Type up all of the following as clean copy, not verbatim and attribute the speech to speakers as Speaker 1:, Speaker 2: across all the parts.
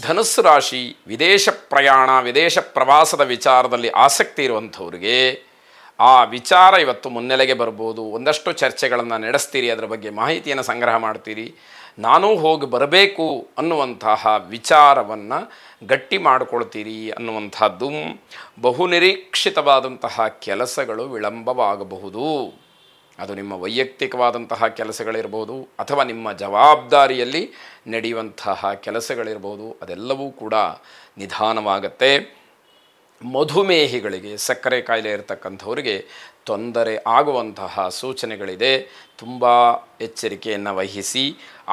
Speaker 1: ಧನುಸ್ಸು ರಾಶಿ ವಿದೇಶ ಪ್ರಯಾಣ ವಿದೇಶ ಪ್ರವಾಸದ ವಿಚಾರದಲ್ಲಿ ಆಸಕ್ತಿ ಇರುವಂಥವ್ರಿಗೆ ಆ ವಿಚಾರ ಇವತ್ತು ಮುನ್ನೆಲೆಗೆ ಬರ್ಬೋದು. ಒಂದಷ್ಟು ಚರ್ಚೆಗಳನ್ನು ನಡೆಸ್ತೀರಿ, ಅದರ ಬಗ್ಗೆ ಮಾಹಿತಿಯನ್ನು ಸಂಗ್ರಹ ಮಾಡ್ತೀರಿ. ನಾನೂ ಹೋಗಿ ಬರಬೇಕು ಅನ್ನುವಂತಹ ವಿಚಾರವನ್ನು ಗಟ್ಟಿ ಮಾಡಿಕೊಳ್ತೀರಿ ಅನ್ನುವಂಥದ್ದು. ಬಹುನಿರೀಕ್ಷಿತವಾದಂತಹ ಕೆಲಸಗಳು ವಿಳಂಬವಾಗಬಹುದು. ಅದು ನಿಮ್ಮ ವೈಯಕ್ತಿಕವಾದಂತಹ ಕೆಲಸಗಳಿರ್ಬೋದು ಅಥವಾ ನಿಮ್ಮ ಜವಾಬ್ದಾರಿಯಲ್ಲಿ ನಡೆಯುವಂತಹ ಕೆಲಸಗಳಿರ್ಬೋದು. ಅದೆಲ್ಲವೂ ಕೂಡ ನಿಧಾನವಾಗತ್ತೆ. ಮಧುಮೇಹಿಗಳಿಗೆ, ಸಕ್ಕರೆ ಕಾಯಿಲೆ ಇರತಕ್ಕಂಥವರಿಗೆ ತೊಂದರೆ ಆಗುವಂತಹ ಸೂಚನೆಗಳಿದೆ. ತುಂಬ ಎಚ್ಚರಿಕೆಯನ್ನು ವಹಿಸಿ.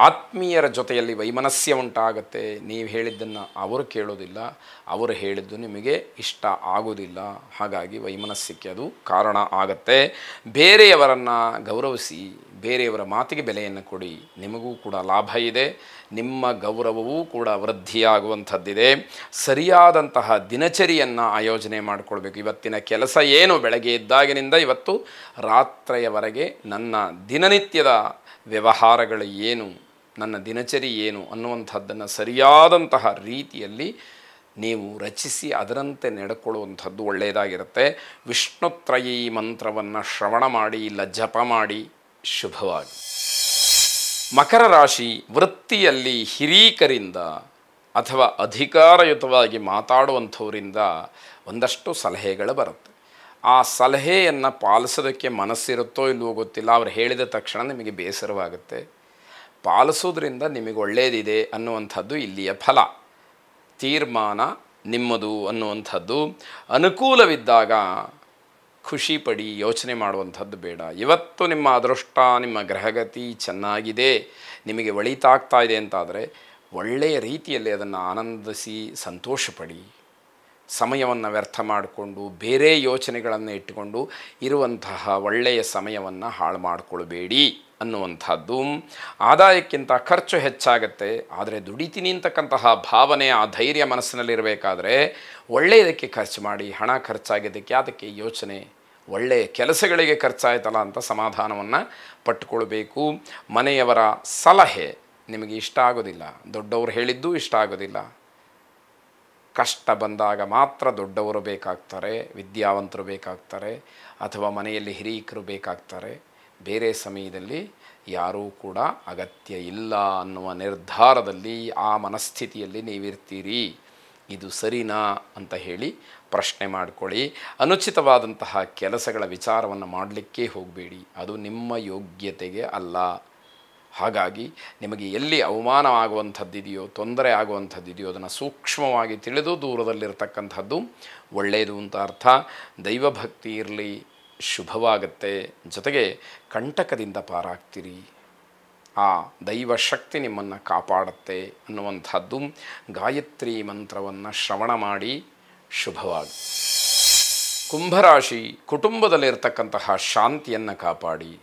Speaker 1: ಆತ್ಮೀಯರ ಜೊತೆಯಲ್ಲಿ ವೈಮನಸ್ಯ ಉಂಟಾಗತ್ತೆ. ನೀವು ಹೇಳಿದ್ದನ್ನು ಅವರು ಕೇಳೋದಿಲ್ಲ, ಅವರು ಹೇಳಿದ್ದು ನಿಮಗೆ ಇಷ್ಟ ಆಗೋದಿಲ್ಲ. ಹಾಗಾಗಿ ವೈಮನಸ್ಯಕ್ಕೆ ಅದು ಕಾರಣ ಆಗತ್ತೆ. ಬೇರೆಯವರನ್ನು ಗೌರವಿಸಿ, ಬೇರೆಯವರ ಮಾತಿಗೆ ಬೆಲೆಯನ್ನು ಕೊಡಿ. ನಿಮಗೂ ಕೂಡ ಲಾಭ ಇದೆ, ನಿಮ್ಮ ಗೌರವವೂ ಕೂಡ ವೃದ್ಧಿಯಾಗುವಂಥದ್ದಿದೆ. ಸರಿಯಾದಂತಹ ದಿನಚರಿಯನ್ನು ಆಯೋಜನೆ ಮಾಡಿಕೊಳ್ಬೇಕು. ಇವತ್ತಿನ ಕೆಲಸ ಏನು, ಬೆಳಗ್ಗೆ ಎದ್ದಾಗಿನಿಂದ ಇವತ್ತು ರಾತ್ರಿಯವರೆಗೆ ನನ್ನ ದಿನನಿತ್ಯದ ವ್ಯವಹಾರಗಳು ಏನು, ನನ್ನ ದಿನಚರಿ ಏನು ಅನ್ನುವಂಥದ್ದನ್ನು ಸರಿಯಾದಂತಹ ರೀತಿಯಲ್ಲಿ ನೀವು ರಚಿಸಿ ಅದರಂತೆ ನಡೆಕೊಳ್ಳುವಂಥದ್ದು ಒಳ್ಳೆಯದಾಗಿರುತ್ತೆ. ವಿಷ್ಣುತ್ರಯೀ ಮಂತ್ರವನ್ನು ಶ್ರವಣ ಮಾಡಿ, ಇಲ್ಲ ಜಪ ಮಾಡಿ. ಶುಭವಾಗಿ. ಮಕರ ರಾಶಿ ವೃತ್ತಿಯಲ್ಲಿ ಹಿರೀಕರಿಂದ ಅಥವಾ ಅಧಿಕಾರಯುತವಾಗಿ ಮಾತಾಡುವಂಥವರಿಂದ ಒಂದಷ್ಟು ಸಲಹೆಗಳು ಬರುತ್ತೆ. ಆ ಸಲಹೆಯನ್ನು ಪಾಲಿಸೋದಕ್ಕೆ ಮನಸ್ಸಿರುತ್ತೋ ಇಲ್ಲವೋ ಗೊತ್ತಿಲ್ಲ. ಅವ್ರು ಹೇಳಿದ ತಕ್ಷಣ ನಿಮಗೆ ಬೇಸರವಾಗುತ್ತೆ. ಪಾಲಿಸೋದ್ರಿಂದ ನಿಮಗೆ ಒಳ್ಳೆಯದಿದೆ ಅನ್ನುವಂಥದ್ದು ಇಲ್ಲಿಯ ಫಲ. ತೀರ್ಮಾನ ನಿಮ್ಮದು ಅನ್ನುವಂಥದ್ದು. ಅನುಕೂಲವಿದ್ದಾಗ ಖುಷಿ ಪಡಿ, ಯೋಚನೆ ಮಾಡುವಂಥದ್ದು ಬೇಡ. ಇವತ್ತು ನಿಮ್ಮ ಅದೃಷ್ಟ, ನಿಮ್ಮ ಗ್ರಹಗತಿ ಚೆನ್ನಾಗಿದೆ, ನಿಮಗೆ ಒಳಿತಾಗ್ತಾ ಇದೆ ಅಂತಾದರೆ ಒಳ್ಳೆಯ ರೀತಿಯಲ್ಲಿ ಅದನ್ನು ಆನಂದಿಸಿ ಸಂತೋಷಪಡಿ. ಸಮಯವನ್ನು ವ್ಯರ್ಥ ಮಾಡಿಕೊಂಡು ಬೇರೆ ಯೋಚನೆಗಳನ್ನು ಇಟ್ಟುಕೊಂಡು ಇರುವಂತಹ ಒಳ್ಳೆಯ ಸಮಯವನ್ನು ಹಾಳು ಮಾಡಿಕೊಳ್ಬೇಡಿ ಅನ್ನುವಂಥದ್ದು. ಆದಾಯಕ್ಕಿಂತ ಖರ್ಚು ಹೆಚ್ಚಾಗತ್ತೆ, ಆದರೆ ದುಡಿತೀನಿ ಅಂತಕ್ಕಂತಹ ಭಾವನೆ, ಆ ಧೈರ್ಯ ಮನಸ್ಸಿನಲ್ಲಿರಬೇಕಾದ್ರೆ ಒಳ್ಳೆಯದಕ್ಕೆ ಖರ್ಚು ಮಾಡಿ. ಹಣ ಖರ್ಚಾಗಿದ್ದಕ್ಕೆ ಅದಕ್ಕೆ ಯೋಚನೆ, ಒಳ್ಳೆಯ ಕೆಲಸಗಳಿಗೆ ಖರ್ಚಾಯ್ತಲ್ಲ ಅಂತ ಸಮಾಧಾನವನ್ನು ಪಟ್ಟುಕೊಳ್ಬೇಕು. ಮನೆಯವರ ಸಲಹೆ ನಿಮಗೆ ಇಷ್ಟ ಆಗೋದಿಲ್ಲ, ದೊಡ್ಡವರು ಹೇಳಿದ್ದೂ ಇಷ್ಟ ಆಗೋದಿಲ್ಲ. ಕಷ್ಟ ಬಂದಾಗ ಮಾತ್ರ ದೊಡ್ಡವರು ಬೇಕಾಗ್ತಾರೆ, ವಿದ್ಯಾವಂತರು ಬೇಕಾಗ್ತಾರೆ, ಅಥವಾ ಮನೆಯಲ್ಲಿ ಹಿರೀಕರು ಬೇಕಾಗ್ತಾರೆ. ಬೇರೆ ಸಮಯದಲ್ಲಿ ಯಾರೂ ಕೂಡ ಅಗತ್ಯ ಇಲ್ಲ ಅನ್ನುವ ನಿರ್ಧಾರದಲ್ಲಿ, ಆ ಮನಸ್ಥಿತಿಯಲ್ಲಿ ನೀವಿರ್ತೀರಿ. ಇದು ಸರಿನಾ ಅಂತ ಹೇಳಿ ಪ್ರಶ್ನೆ ಮಾಡಿಕೊಳ್ಳಿ. ಅನುಚಿತವಾದಂತಹ ಕೆಲಸಗಳ ವಿಚಾರವನ್ನು ಮಾಡಲಿಕ್ಕೆ ಹೋಗಬೇಡಿ, ಅದು ನಿಮ್ಮ ಯೋಗ್ಯತೆಗೆ ಅಲ್ಲ. ಹಾಗಾಗಿ ನಿಮಗೆ ಎಲ್ಲಿ ಅವಮಾನವಾಗುವಂಥದ್ದಿದೆಯೋ, ತೊಂದರೆ ಆಗುವಂಥದ್ದಿದೆಯೋ ಅದನ್ನು ಸೂಕ್ಷ್ಮವಾಗಿ ತಿಳಿದು ದೂರದಲ್ಲಿರ್ತಕ್ಕಂಥದ್ದು ಒಳ್ಳೆಯದು ಅಂತ ಅರ್ಥ. ದೈವಭಕ್ತಿ ಇರಲಿ, ಶುಭವಾಗುತ್ತೆ. ಜೊತೆಗೆ ಕಂಟಕದಿಂದ ಪಾರಾಗ್ತೀರಿ. ಆ ದೈವಶಕ್ತಿ ನಿಮ್ಮನ್ನು ಕಾಪಾಡುತ್ತೆ ಅನ್ನುವಂಥದ್ದು. ಗಾಯತ್ರಿ ಮಂತ್ರವನ್ನು ಶ್ರವಣ ಮಾಡಿ. ಶುಭವಾಗಿ. ಕುಂಭರಾಶಿ ಕುಟುಂಬದಲ್ಲಿರ್ತಕ್ಕಂತಹ ಶಾಂತಿಯನ್ನು ಕಾಪಾಡಿ.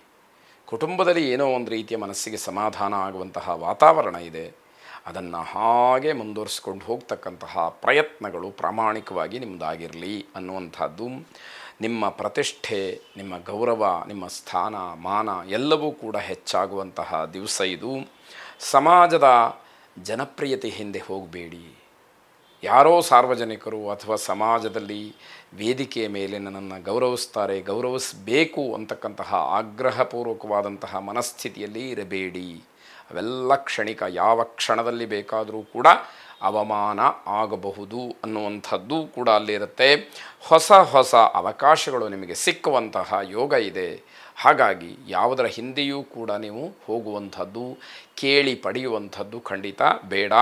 Speaker 1: ಕುಟುಂಬದಲ್ಲಿ ಏನೋ ಒಂದು ರೀತಿಯ ಮನಸ್ಸಿಗೆ ಸಮಾಧಾನ ಆಗುವಂತಹ ವಾತಾವರಣ ಇದೆ, ಅದನ್ನು ಹಾಗೆ ಮುಂದುವರಿಸ್ಕೊಂಡು ಹೋಗ್ತಕ್ಕಂತಹ ಪ್ರಯತ್ನಗಳು ಪ್ರಾಮಾಣಿಕವಾಗಿ ನಿಮ್ಮದಾಗಿರಲಿ ಅನ್ನುವಂಥದ್ದು. ನಿಮ್ಮ ಪ್ರತಿಷ್ಠೆ, ನಿಮ್ಮ ಗೌರವ, ನಿಮ್ಮ ಸ್ಥಾನ ಮಾನ ಎಲ್ಲವೂ ಕೂಡ ಹೆಚ್ಚಾಗುವಂತಹ ದಿವಸ ಇದು. ಸಮಾಜದ ಜನಪ್ರಿಯತೆ ಹಿಂದೆ ಹೋಗಬೇಡಿ. ಯಾರೋ ಸಾರ್ವಜನಿಕರು ಅಥವಾ ಸಮಾಜದಲ್ಲಿ ವೇದಿಕೆಯ ಮೇಲೆ ನನ್ನನ್ನು ಗೌರವಿಸ್ತಾರೆ, ಗೌರವಿಸಬೇಕು ಅಂತಕ್ಕಂತಹ ಆಗ್ರಹಪೂರ್ವಕವಾದಂತಹ ಮನಸ್ಥಿತಿಯಲ್ಲಿ ಇರಬೇಡಿ. ಅವೆಲ್ಲ ಕ್ಷಣಿಕ, ಯಾವ ಕ್ಷಣದಲ್ಲಿ ಬೇಕಾದರೂ ಕೂಡ ಅವಮಾನ ಆಗಬಹುದು ಅನ್ನುವಂಥದ್ದು ಕೂಡ ಅಲ್ಲಿರುತ್ತೆ. ಹೊಸ ಹೊಸ ಅವಕಾಶಗಳು ನಿಮಗೆ ಸಿಕ್ಕುವಂತಹ ಯೋಗ ಇದೆ. ಹಾಗಾಗಿ ಯಾವುದರ ಹಿಂದೆಯೂ ಕೂಡ ನೀವು ಹೋಗುವಂಥದ್ದು, ಕೇಳಿ ಪಡೆಯುವಂಥದ್ದು ಖಂಡಿತ ಬೇಡ.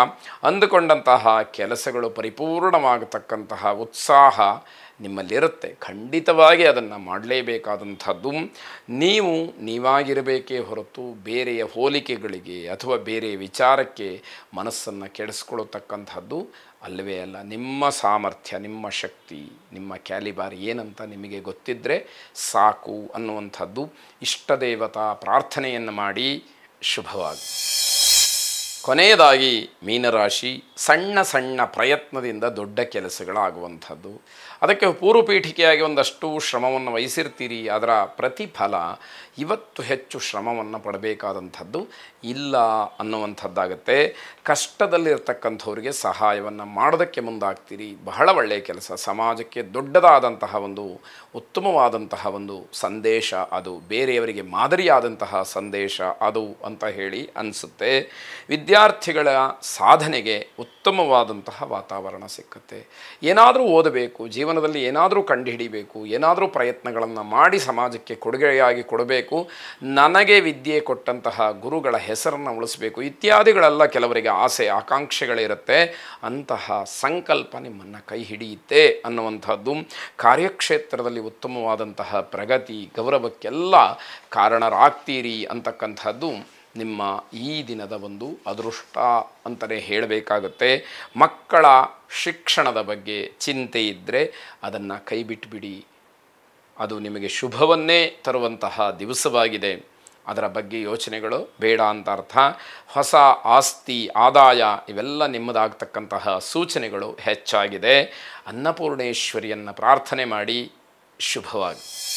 Speaker 1: ಅಂದುಕೊಂಡಂತಹ ಕೆಲಸಗಳು ಪರಿಪೂರ್ಣವಾಗತಕ್ಕಂತಹ ಉತ್ಸಾಹ ನಿಮ್ಮಲ್ಲಿರುತ್ತೆ. ಖಂಡಿತವಾಗಿ ಅದನ್ನು ಮಾಡಲೇಬೇಕಾದಂಥದ್ದು. ನೀವು ನೀವಾಗಿರಬೇಕೇ ಹೊರತು ಬೇರೆಯ ಹೋಲಿಕೆಗಳಿಗೆ ಅಥವಾ ಬೇರೆ ವಿಚಾರಕ್ಕೆ ಮನಸ್ಸನ್ನು ಕೆಡಿಸ್ಕೊಳ್ಳತಕ್ಕಂಥದ್ದು ಅಲ್ಲವೇ ಅಲ್ಲ. ನಿಮ್ಮ ಸಾಮರ್ಥ್ಯ, ನಿಮ್ಮ ಶಕ್ತಿ, ನಿಮ್ಮ ಕ್ಯಾಲಿಬಾರ್ ಏನಂತ ನಿಮಗೆ ಗೊತ್ತಿದ್ದರೆ ಸಾಕು ಅನ್ನುವಂಥದ್ದು. ಇಷ್ಟ ದೇವತಾ ಪ್ರಾರ್ಥನೆಯನ್ನು ಮಾಡಿ. ಶುಭವಾಗಿ. ಕೊನೆಯದಾಗಿ ಮೀನರಾಶಿ, ಸಣ್ಣ ಸಣ್ಣ ಪ್ರಯತ್ನದಿಂದ ದೊಡ್ಡ ಕೆಲಸಗಳಾಗುವಂಥದ್ದು. ಅದಕ್ಕೆ ಪೂರ್ವಪೀಠಿಕೆಯಾಗಿ ಒಂದಷ್ಟು ಶ್ರಮವನ್ನು ವಹಿಸಿರ್ತೀರಿ, ಅದರ ಪ್ರತಿಫಲ ಇವತ್ತು ಹೆಚ್ಚು ಶ್ರಮವನ್ನು ಪಡಬೇಕಾದಂಥದ್ದು ಇಲ್ಲ ಅನ್ನುವಂಥದ್ದಾಗತ್ತೆ. ಕಷ್ಟದಲ್ಲಿರ್ತಕ್ಕಂಥವ್ರಿಗೆ ಸಹಾಯವನ್ನು ಮಾಡೋದಕ್ಕೆ ಮುಂದಾಗ್ತೀರಿ, ಬಹಳ ಒಳ್ಳೆಯ ಕೆಲಸ. ಸಮಾಜಕ್ಕೆ ದೊಡ್ಡದಾದಂತಹ ಒಂದು ಉತ್ತಮವಾದಂತಹ ಒಂದು ಸಂದೇಶ ಅದು, ಬೇರೆಯವರಿಗೆ ಮಾದರಿಯಾದಂತಹ ಸಂದೇಶ ಅದು ಅಂತ ಹೇಳಿ ಅನಿಸುತ್ತೆ. ವಿದ್ಯಾರ್ಥಿಗಳ ಸಾಧನೆಗೆ ಉತ್ತಮವಾದಂತಹ ವಾತಾವರಣ ಸಿಕ್ಕತ್ತೆ. ಏನಾದರೂ ಓದಬೇಕು, ಜೀವನದಲ್ಲಿ ಏನಾದರೂ ಕಂಡುಹಿಡಿಬೇಕು, ಏನಾದರೂ ಪ್ರಯತ್ನಗಳನ್ನು ಮಾಡಿ ಸಮಾಜಕ್ಕೆ ಕೊಡುಗೆಯಾಗಿ ಕೊಡಬೇಕು, ನನಗೆ ವಿದ್ಯೆ ಕೊಟ್ಟಂತಹ ಗುರುಗಳ ಹೆಸರನ್ನು ಉಳಿಸಬೇಕು ಇತ್ಯಾದಿಗಳೆಲ್ಲ ಕೆಲವರಿಗೆ ಆಸೆ ಆಕಾಂಕ್ಷೆಗಳಿರುತ್ತೆ. ಅಂತಹ ಸಂಕಲ್ಪ ನಿಮ್ಮನ್ನು ಕೈ ಹಿಡಿಯುತ್ತೆ ಅನ್ನುವಂಥದ್ದು. ಕಾರ್ಯಕ್ಷೇತ್ರದಲ್ಲಿ ಉತ್ತಮವಾದಂತಹ ಪ್ರಗತಿ ಗೌರವಕ್ಕೆಲ್ಲ ಕಾರಣರಾಗ್ತೀರಿ ಅಂತಕ್ಕಂಥದ್ದು ನಿಮ್ಮ ಈ ದಿನದ ಒಂದು ಅದೃಷ್ಟ ಅಂತಲೇ ಹೇಳಬೇಕಾಗುತ್ತೆ. ಮಕ್ಕಳ ಶಿಕ್ಷಣದ ಬಗ್ಗೆ ಚಿಂತೆ ಇದ್ದರೆ ಅದನ್ನು ಕೈಬಿಟ್ಬಿಡಿ. ಅದು ನಿಮಗೆ ಶುಭವನ್ನೇ ತರುವಂತಹ ದಿವಸವಾಗಿದೆ. ಅದರ ಬಗ್ಗೆ ಯೋಚನೆಗಳು ಬೇಡ ಅಂತ ಅರ್ಥ. ಹೊಸ ಆಸ್ತಿ ಆದಾಯ ಇವೆಲ್ಲ ನಿಮ್ಮದಾಗ್ತಕ್ಕಂತಹ ಸೂಚನೆಗಳು ಹೆಚ್ಚಾಗಿದೆ. ಅನ್ನಪೂರ್ಣೇಶ್ವರಿಯನ್ನು ಪ್ರಾರ್ಥನೆ ಮಾಡಿ. ಶುಭವಾಗಿ.